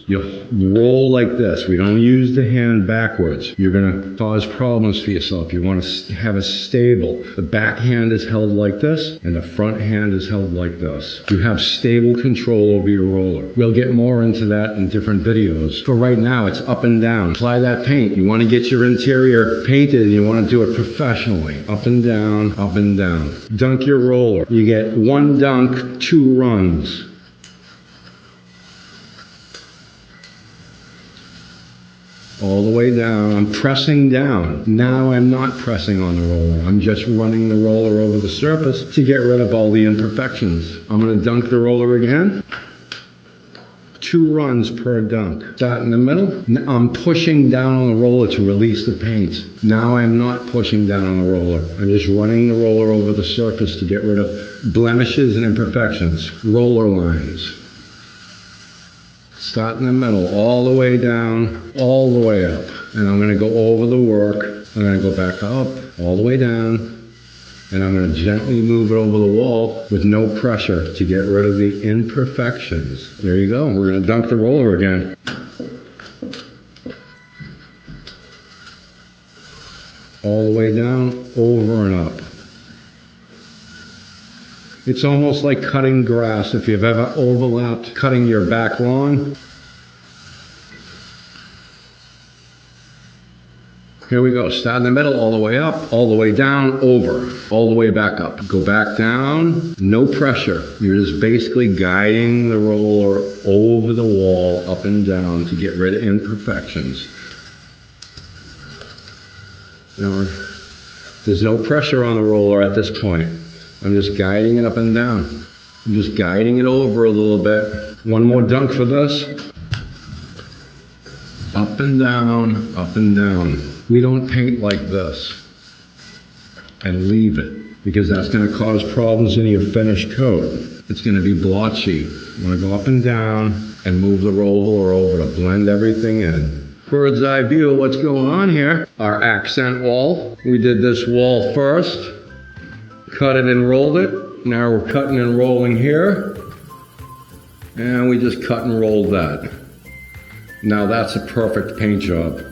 You roll like this. We don't use the hand backwards. You're gonna cause problems for yourself. You wanna have it stable. The back hand is held like this, and the front hand is held like this. You have stable control over your roller. We'll get more into that in different videos. For right now, it's up and down. Apply that paint. You wanna get your interior painted, and you wanna do it professionally. Up and down, up and down. Dunk your roller. You get 1 dunk, 2 runs. All the way down. I'm pressing down. Now I'm not pressing on the roller. I'm just running the roller over the surface to get rid of all the imperfections. I'm going to dunk the roller again. 2 runs per dunk. Start in the middle. I'm pushing down on the roller to release the paint. Now I'm not pushing down on the roller. I'm just running the roller over the surface to get rid of blemishes and imperfections. Roller lines. Start in the middle, all the way down, all the way up. And I'm gonna go over the work. I'm gonna go back up, all the way down, and I'm gonna gently move it over the wall with no pressure to get rid of the imperfections. There you go, we're gonna dunk the roller again. All the way down, over and up. It's almost like cutting grass if you've ever overlapped cutting your back lawn. Here we go. Start in the middle, all the way up, all the way down, over, all the way back up. Go back down, no pressure. You're just basically guiding the roller over the wall, up and down to get rid of imperfections. Now, there's no pressure on the roller at this point. I'm just guiding it up and down. I'm just guiding it over a little bit. One more dunk for this. Up and down, up and down. We don't paint like this and leave it because that's going to cause problems in your finished coat. It's going to be blotchy. You want to go up and down and move the roller over to blend everything in. Bird's eye view of what's going on here. Our accent wall. We did this wall first. Cut it and rolled it. Now we're cutting and rolling here. And we just cut and rolled that. Now that's a perfect paint job.